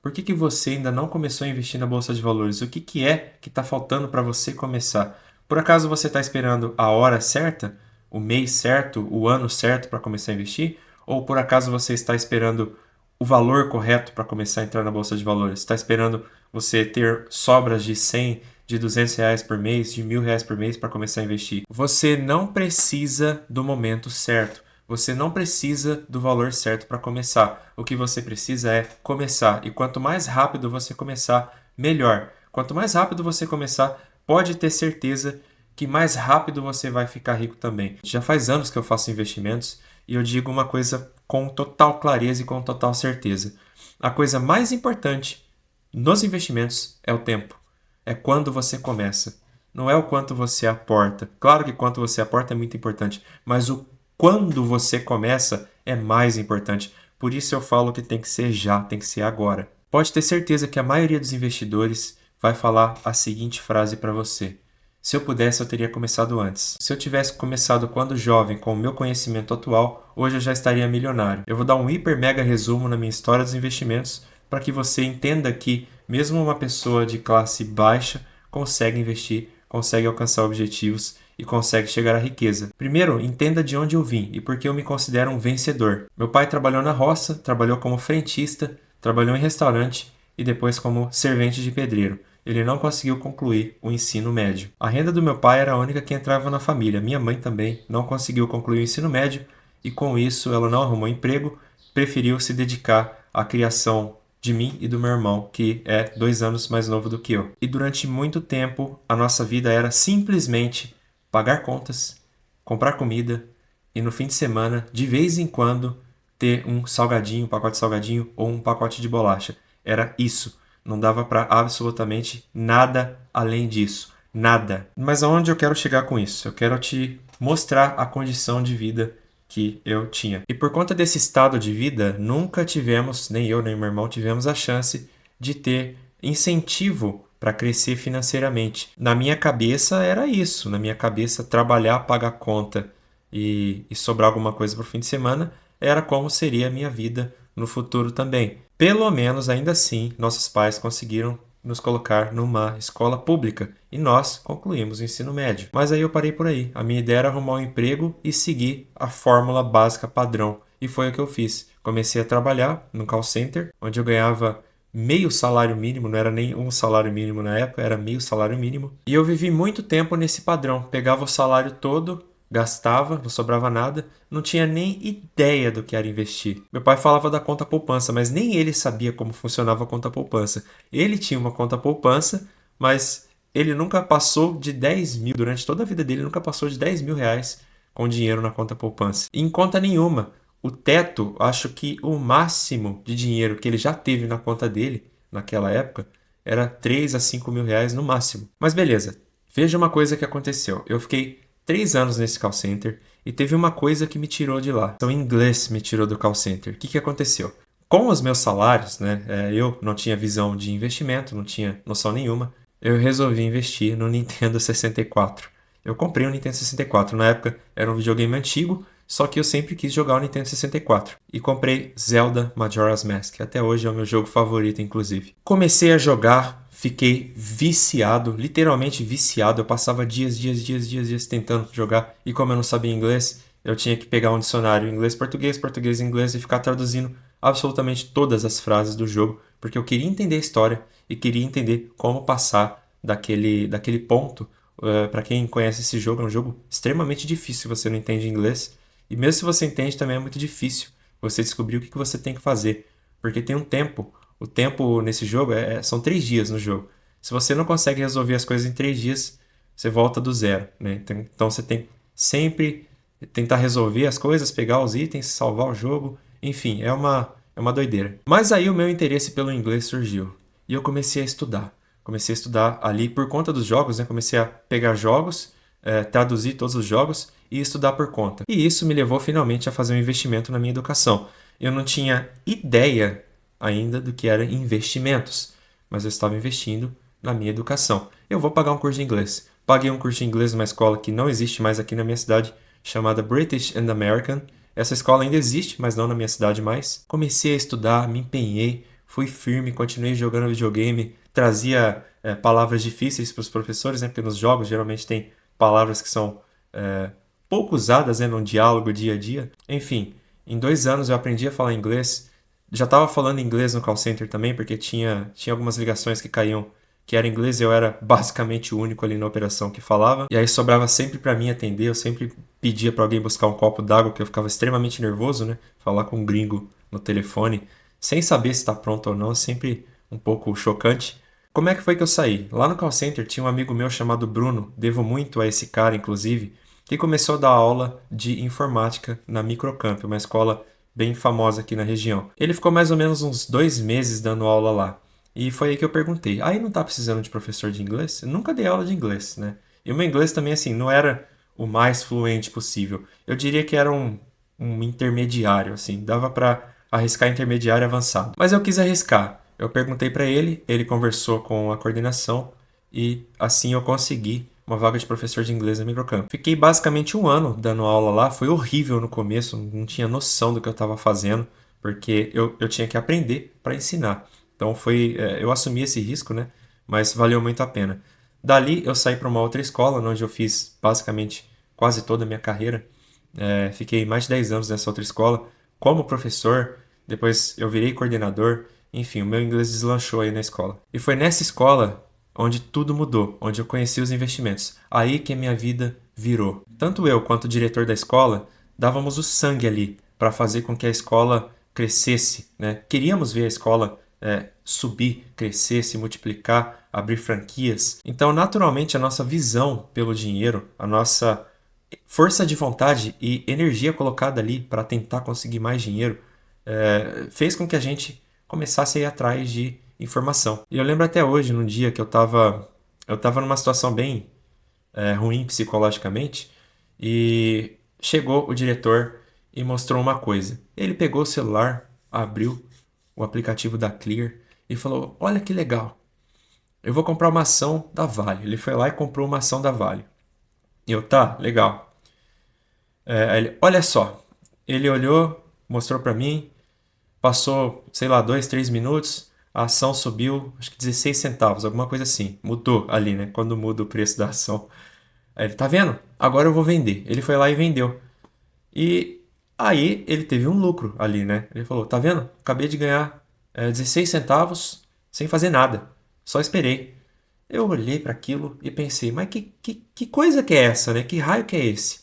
Por que que você ainda não começou a investir na Bolsa de Valores? O que que é que está faltando para você começar? Por acaso você está esperando a hora certa, o mês certo, o ano certo para começar a investir? Ou por acaso você está esperando o valor correto para começar a entrar na Bolsa de Valores? Está esperando você ter sobras de 100, de R$ 200 por mês, de R$ 1.000 por mês para começar a investir? Você não precisa do momento certo. Você não precisa do valor certo para começar. O que você precisa é começar. E quanto mais rápido você começar, melhor. Quanto mais rápido você começar, pode ter certeza que mais rápido você vai ficar rico também. Já faz anos que eu faço investimentos e eu digo uma coisa com total clareza e com total certeza. A coisa mais importante nos investimentos é o tempo. É quando você começa. Não é o quanto você aporta. Claro que quanto você aporta é muito importante, mas o quando você começa é mais importante. Por isso eu falo que tem que ser já, tem que ser agora. Pode ter certeza que a maioria dos investidores vai falar a seguinte frase para você: se eu pudesse, eu teria começado antes. Se eu tivesse começado quando jovem, com o meu conhecimento atual, hoje eu já estaria milionário. Eu vou dar um hiper mega resumo na minha história dos investimentos para que você entenda que mesmo uma pessoa de classe baixa consegue investir, consegue alcançar objetivos e consegue chegar à riqueza. Primeiro, entenda de onde eu vim e por que eu me considero um vencedor. Meu pai trabalhou na roça, trabalhou como frentista, trabalhou em restaurante e depois como servente de pedreiro. Ele não conseguiu concluir o ensino médio. A renda do meu pai era a única que entrava na família. Minha mãe também não conseguiu concluir o ensino médio e com isso ela não arrumou emprego, preferiu se dedicar à criação de mim e do meu irmão, que é 2 anos mais novo do que eu. E durante muito tempo a nossa vida era simplesmente pagar contas, comprar comida e no fim de semana, de vez em quando, ter um salgadinho, um pacote de salgadinho ou um pacote de bolacha. Era isso. Não dava para absolutamente nada além disso. Nada. Mas aonde eu quero chegar com isso? Eu quero te mostrar a condição de vida que eu tinha. E por conta desse estado de vida, nunca tivemos, nem eu nem meu irmão tivemos a chance de ter incentivo para crescer financeiramente. Na minha cabeça era isso. Na minha cabeça, trabalhar, pagar conta e sobrar alguma coisa para o fim de semana era como seria a minha vida no futuro também. Pelo menos, ainda assim, nossos pais conseguiram nos colocar numa escola pública e nós concluímos o ensino médio. Mas aí eu parei por aí. A minha ideia era arrumar um emprego e seguir a fórmula básica padrão. E foi o que eu fiz. Comecei a trabalhar no call center, onde eu ganhava meio salário mínimo, não era nem um salário mínimo na época, era meio salário mínimo. E eu vivi muito tempo nesse padrão. Pegava o salário todo, gastava, não sobrava nada, não tinha nem ideia do que era investir. Meu pai falava da conta poupança, mas nem ele sabia como funcionava a conta poupança. Ele tinha uma conta poupança, mas ele nunca passou de 10 mil, durante toda a vida dele, nunca passou de R$ 10.000 com dinheiro na conta poupança. E em conta nenhuma. O teto, acho que o máximo de dinheiro que ele já teve na conta dele, naquela época, era R$ 3 a R$ 5.000 no máximo. Mas beleza, veja uma coisa que aconteceu. Eu fiquei 3 anos nesse call center e teve uma coisa que me tirou de lá. Então, o inglês me tirou do call center. O que aconteceu? Com os meus salários, né, eu não tinha visão de investimento, não tinha noção nenhuma, eu resolvi investir no Nintendo 64. Eu comprei um Nintendo 64. Na época era um videogame antigo, só que eu sempre quis jogar o Nintendo 64. E comprei Zelda Majora's Mask. Até hoje é o meu jogo favorito, inclusive. Comecei a jogar, fiquei viciado, literalmente viciado. Eu passava dias tentando jogar. E como eu não sabia inglês, eu tinha que pegar um dicionário inglês-português, português-inglês e ficar traduzindo absolutamente todas as frases do jogo, porque eu queria entender a história e queria entender como passar daquele ponto. Para quem conhece esse jogo, é um jogo extremamente difícil se você não entende inglês. E mesmo se você entende, também é muito difícil você descobrir o que você tem que fazer. Porque tem um tempo. O tempo nesse jogo são 3 dias no jogo. Se você não consegue resolver as coisas em 3 dias, você volta do zero, né? Então você tem sempre tentar resolver as coisas, pegar os itens, salvar o jogo. Enfim, é uma doideira. Mas aí o meu interesse pelo inglês surgiu. E eu comecei a estudar. Comecei a estudar ali por conta dos jogos, né? Comecei a pegar jogos, traduzir todos os jogos e estudar por conta. E isso me levou finalmente a fazer um investimento na minha educação. Eu não tinha ideia ainda do que eram investimentos, mas eu estava investindo na minha educação. Eu vou pagar um curso de inglês. Paguei um curso de inglês numa escola que não existe mais aqui na minha cidade, chamada British and American. Essa escola ainda existe, mas não na minha cidade mais. Comecei a estudar, me empenhei, fui firme, continuei jogando videogame, trazia palavras difíceis para os professores, né? Porque nos jogos geralmente tem palavras que são é, pouco usadas, né, num diálogo dia a dia. Enfim, em 2 anos eu aprendi a falar inglês. Já estava falando inglês no call center também, porque tinha algumas ligações que caíam que era inglês, eu era basicamente o único ali na operação que falava. E aí sobrava sempre para mim atender, eu sempre pedia para alguém buscar um copo d'água, porque eu ficava extremamente nervoso, né? Falar com um gringo no telefone, sem saber se está pronto ou não, é sempre um pouco chocante. Como é que foi que eu saí? Lá no call center tinha um amigo meu chamado Bruno, devo muito a esse cara, inclusive, que começou a dar aula de informática na Microcamp, uma escola bem famosa aqui na região. Ele ficou mais ou menos uns 2 meses dando aula lá. E foi aí que eu perguntei, aí não tá precisando de professor de inglês? Eu nunca dei aula de inglês, né? E o meu inglês também, assim, não era o mais fluente possível. Eu diria que era um intermediário, assim, dava para arriscar intermediário avançado. Mas eu quis arriscar. Eu perguntei para ele, ele conversou com a coordenação e assim eu consegui uma vaga de professor de inglês na Microcamp. Fiquei basicamente 1 ano dando aula lá, foi horrível no começo, não tinha noção do que eu estava fazendo, porque eu tinha que aprender para ensinar. Então eu assumi esse risco, né? Mas valeu muito a pena. Dali eu saí para uma outra escola, onde eu fiz basicamente quase toda a minha carreira. Fiquei mais de 10 anos nessa outra escola como professor, depois eu virei coordenador, enfim, o meu inglês deslanchou aí na escola. E foi nessa escola onde tudo mudou, onde eu conheci os investimentos. Aí que a minha vida virou. Tanto eu quanto o diretor da escola dávamos o sangue ali para fazer com que a escola crescesse, né? Queríamos ver a escola subir, crescer, se multiplicar, abrir franquias. Então, naturalmente, a nossa visão pelo dinheiro, a nossa força de vontade e energia colocada ali para tentar conseguir mais dinheiro fez com que a gente começasse a ir atrás de informação. E eu lembro até hoje, num dia que eu tava numa situação bem ruim psicologicamente e chegou o diretor e mostrou uma coisa. Ele pegou o celular, abriu o aplicativo da Clear e falou: Olha que legal, eu vou comprar uma ação da Vale. Ele foi lá e comprou uma ação da Vale. E eu, tá, legal. Aí ele, olha só. Ele olhou, mostrou pra mim, passou, sei lá, 2, 3 minutos, a ação subiu, acho que 16 centavos, alguma coisa assim. Mudou ali, né? Quando muda o preço da ação. Aí ele, tá vendo? Agora eu vou vender. Ele foi lá e vendeu. E aí ele teve um lucro ali, né? Ele falou, tá vendo? Acabei de ganhar 16 centavos sem fazer nada. Só esperei. Eu olhei para aquilo e pensei, mas que coisa que é essa, né? Que raio que é esse?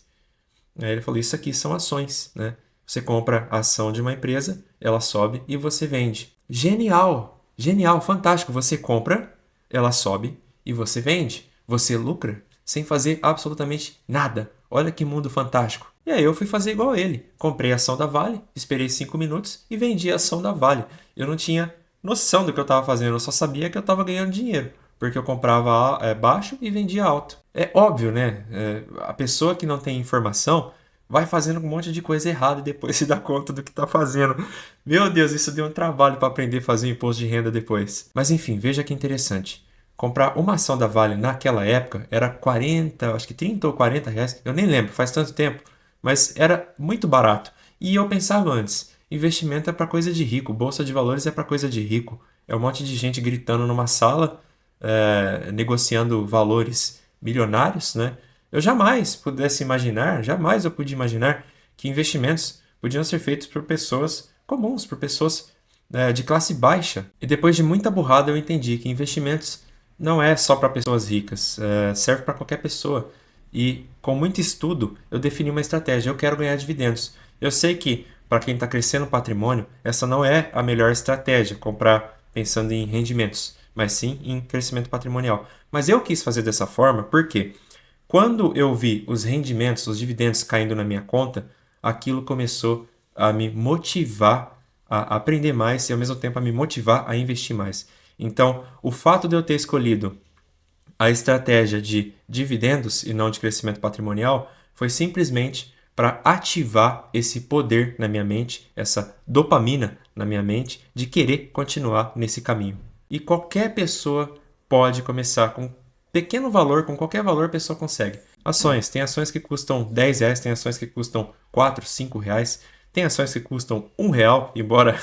Aí ele falou, isso aqui são ações, né? Você compra a ação de uma empresa, ela sobe e você vende. Genial! Genial, fantástico. Você compra, ela sobe e você vende. Você lucra sem fazer absolutamente nada. Olha que mundo fantástico. E aí eu fui fazer igual a ele. Comprei a ação da Vale, esperei 5 minutos e vendi a ação da Vale. Eu não tinha noção do que eu estava fazendo, eu só sabia que eu estava ganhando dinheiro, porque eu comprava baixo e vendia alto. É óbvio, né? A pessoa que não tem informação vai fazendo um monte de coisa errada e depois se dá conta do que está fazendo. Meu Deus, isso deu um trabalho para aprender a fazer o imposto de renda depois. Mas enfim, veja que interessante. Comprar uma ação da Vale naquela época era 40, acho que 30 ou 40 reais, eu nem lembro, faz tanto tempo, mas era muito barato. E eu pensava antes, investimento é para coisa de rico, bolsa de valores é para coisa de rico. É um monte de gente gritando numa sala, negociando valores milionários, né? Eu jamais pudesse imaginar, jamais eu pude imaginar que investimentos podiam ser feitos por pessoas comuns, por pessoas de classe baixa. E depois de muita burrada eu entendi que investimentos não é só para pessoas ricas, serve para qualquer pessoa. E com muito estudo eu defini uma estratégia. Eu quero ganhar dividendos. Eu sei que para quem está crescendo o patrimônio, essa não é a melhor estratégia, comprar pensando em rendimentos, mas sim em crescimento patrimonial. Mas eu quis fazer dessa forma porque quando eu vi os rendimentos, os dividendos caindo na minha conta, aquilo começou a me motivar a aprender mais e ao mesmo tempo a me motivar a investir mais. Então, o fato de eu ter escolhido a estratégia de dividendos e não de crescimento patrimonial foi simplesmente para ativar esse poder na minha mente, essa dopamina na minha mente, de querer continuar nesse caminho. E qualquer pessoa pode começar com pequeno valor, com qualquer valor a pessoa consegue. Ações, tem ações que custam 10 reais, tem ações que custam 4, 5 reais, Tem ações que custam R$ 1, embora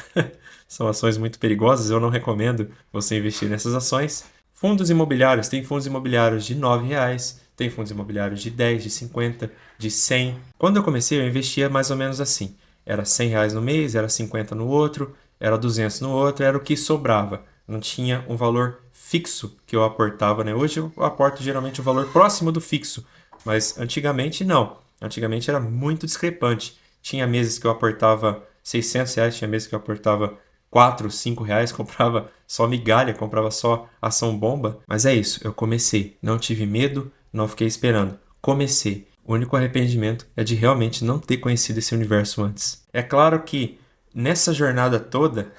são ações muito perigosas, eu não recomendo você investir nessas ações. Fundos imobiliários, tem fundos imobiliários de R$ 9, tem fundos imobiliários de 10, de 50, de 100. Quando eu comecei, eu investia mais ou menos assim. Era R$ 100 no mês, era 50 no outro, era 200 no outro, era o que sobrava. Não tinha um valor fixo que eu aportava, né? Hoje eu aporto geralmente o valor próximo do fixo, mas antigamente não. Antigamente era muito discrepante. Tinha meses que eu aportava R$ 600, tinha meses que eu aportava R$ 4, R$ 5, comprava só migalha, comprava só ação bomba. Mas é isso, eu comecei. Não tive medo, não fiquei esperando. Comecei. O único arrependimento é de realmente não ter conhecido esse universo antes. É claro que nessa jornada toda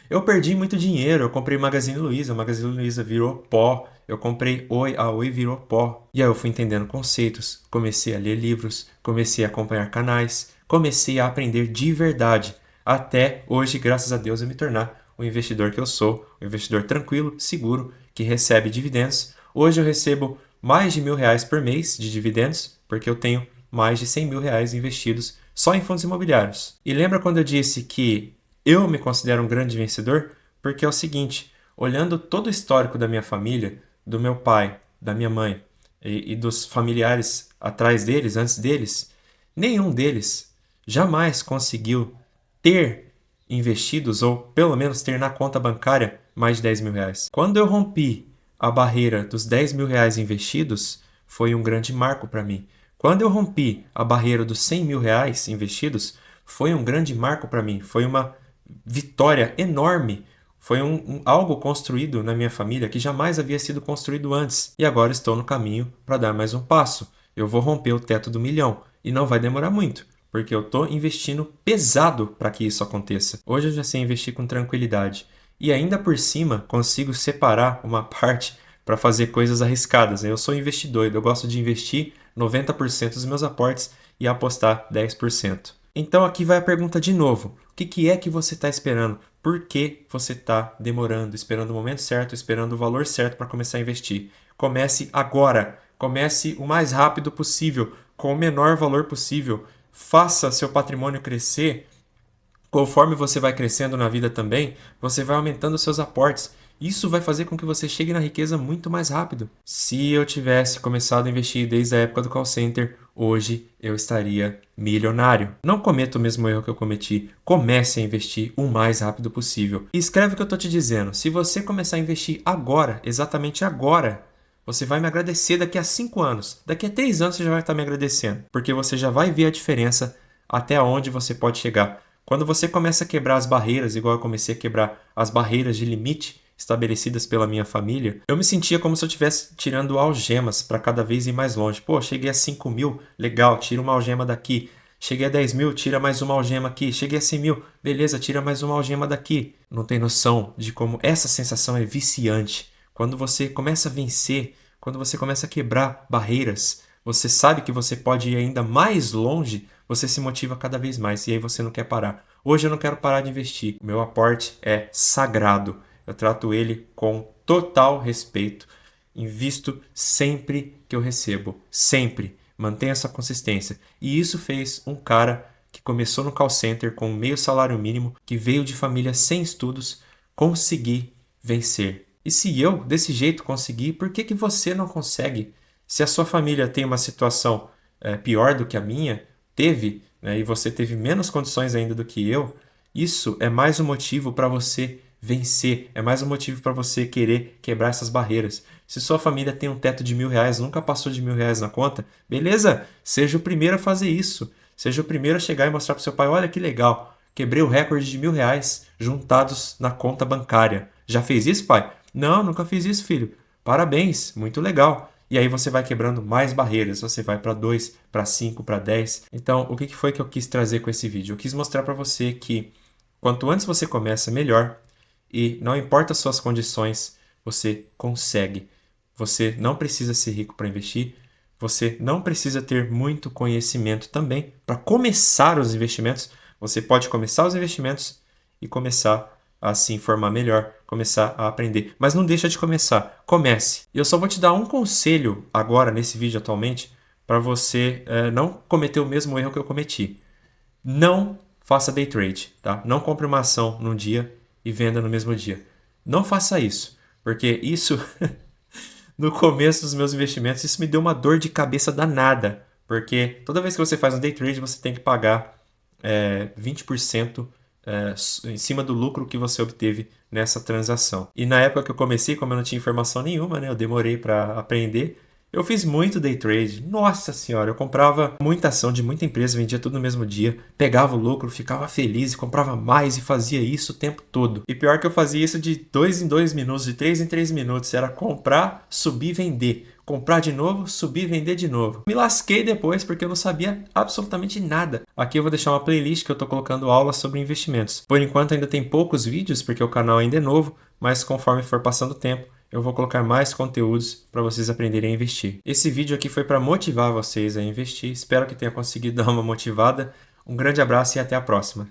eu perdi muito dinheiro. Eu comprei Magazine Luiza, a Magazine Luiza virou pó. Eu comprei Oi, a Oi virou pó. E aí eu fui entendendo conceitos, comecei a ler livros, comecei a acompanhar canais, comecei a aprender de verdade. Até hoje, graças a Deus, eu me tornar o investidor que eu sou, um investidor tranquilo, seguro, que recebe dividendos. Hoje eu recebo mais de R$ 1.000 por mês de dividendos, porque eu tenho mais de R$ 100.000 investidos só em fundos imobiliários. E lembra quando eu disse que eu me considero um grande vencedor? Porque é o seguinte, olhando todo o histórico da minha família, do meu pai, da minha mãe e dos familiares atrás deles, antes deles, nenhum deles jamais conseguiu ter investidos ou pelo menos ter na conta bancária mais de R$ 10.000. Quando eu rompi a barreira dos R$ 10.000 investidos, foi um grande marco para mim. Quando eu rompi a barreira dos R$ 100.000 investidos, foi um grande marco para mim. Foi uma vitória enorme. Foi algo construído na minha família que jamais havia sido construído antes. E agora estou no caminho para dar mais um passo. Eu vou romper o teto do 1.000.000 e não vai demorar muito, porque eu estou investindo pesado para que isso aconteça. Hoje eu já sei investir com tranquilidade. E ainda por cima consigo separar uma parte para fazer coisas arriscadas. Eu sou investidor, eu gosto de investir 90% dos meus aportes e apostar 10%. Então aqui vai a pergunta de novo. O que é que você está esperando? Por que você está demorando, esperando o momento certo, esperando o valor certo para começar a investir? Comece agora. Comece o mais rápido possível, com o menor valor possível. Faça seu patrimônio crescer. Conforme você vai crescendo na vida também, você vai aumentando seus aportes. Isso vai fazer com que você chegue na riqueza muito mais rápido. Se eu tivesse começado a investir desde a época do call center, hoje eu estaria milionário. Não cometa o mesmo erro que eu cometi. Comece a investir o mais rápido possível. E escreve o que eu estou te dizendo. Se você começar a investir agora, exatamente agora, você vai me agradecer daqui a 5 anos. Daqui a 3 anos você já vai estar me agradecendo. Porque você já vai ver a diferença até onde você pode chegar. Quando você começa a quebrar as barreiras, igual eu comecei a quebrar as barreiras de limite estabelecidas pela minha família, eu me sentia como se eu estivesse tirando algemas para cada vez ir mais longe. Pô, cheguei a 5.000, legal, tira uma algema daqui. Cheguei a 10.000, tira mais uma algema aqui. Cheguei a 100.000, beleza, tira mais uma algema daqui. Não tem noção de como essa sensação é viciante. Quando você começa a vencer, quando você começa a quebrar barreiras, você sabe que você pode ir ainda mais longe, você se motiva cada vez mais e aí você não quer parar. Hoje eu não quero parar de investir. O meu aporte é sagrado. Eu trato ele com total respeito. Invisto sempre que eu recebo. Sempre. Mantenha essa consistência. E isso fez um cara que começou no call center com meio salário mínimo, que veio de família sem estudos, conseguir vencer. E se eu, desse jeito, consegui, por que você não consegue? Se a sua família tem uma situação pior do que a minha, teve, né, e você teve menos condições ainda do que eu, isso é mais um motivo para você vencer, é mais um motivo para você querer quebrar essas barreiras. Se sua família tem um teto de R$ 1.000, nunca passou de R$ 1.000 na conta, beleza, seja o primeiro a fazer isso. Seja o primeiro a chegar e mostrar para seu pai, olha que legal, quebrei o recorde de R$ 1.000 juntados na conta bancária. Já fez isso, pai? Não, nunca fiz isso, filho. Parabéns, muito legal. E aí você vai quebrando mais barreiras, você vai para 2, para 5, para 10. Então, o que foi que eu quis trazer com esse vídeo? Eu quis mostrar para você que quanto antes você começa, melhor. E não importa as suas condições, você consegue. Você não precisa ser rico para investir. Você não precisa ter muito conhecimento também para começar os investimentos. Você pode começar os investimentos e começar a se informar melhor, começar a aprender. Mas não deixa de começar. Comece. E eu só vou te dar um conselho agora, nesse vídeo atualmente, para você não cometer o mesmo erro que eu cometi. Não faça day trade, tá? Não compre uma ação num dia e venda no mesmo dia. Não faça isso, porque isso, no começo dos meus investimentos, isso me deu uma dor de cabeça danada, porque toda vez que você faz um day trade, você tem que pagar 20% em cima do lucro que você obteve nessa transação. E na época que eu comecei, como eu não tinha informação nenhuma, né, eu demorei para aprender. Eu fiz muito day trade. Nossa senhora, eu comprava muita ação de muita empresa, vendia tudo no mesmo dia, pegava o lucro, ficava feliz e comprava mais e fazia isso o tempo todo. E pior que eu fazia isso de 2 em 2 minutos, de 3 em 3 minutos. Era comprar, subir, vender. Comprar de novo, subir e vender de novo. Me lasquei depois porque eu não sabia absolutamente nada. Aqui eu vou deixar uma playlist que eu estou colocando aulas sobre investimentos. Por enquanto ainda tem poucos vídeos porque o canal ainda é novo, mas conforme for passando o tempo, eu vou colocar mais conteúdos para vocês aprenderem a investir. Esse vídeo aqui foi para motivar vocês a investir. Espero que tenha conseguido dar uma motivada. Um grande abraço e até a próxima.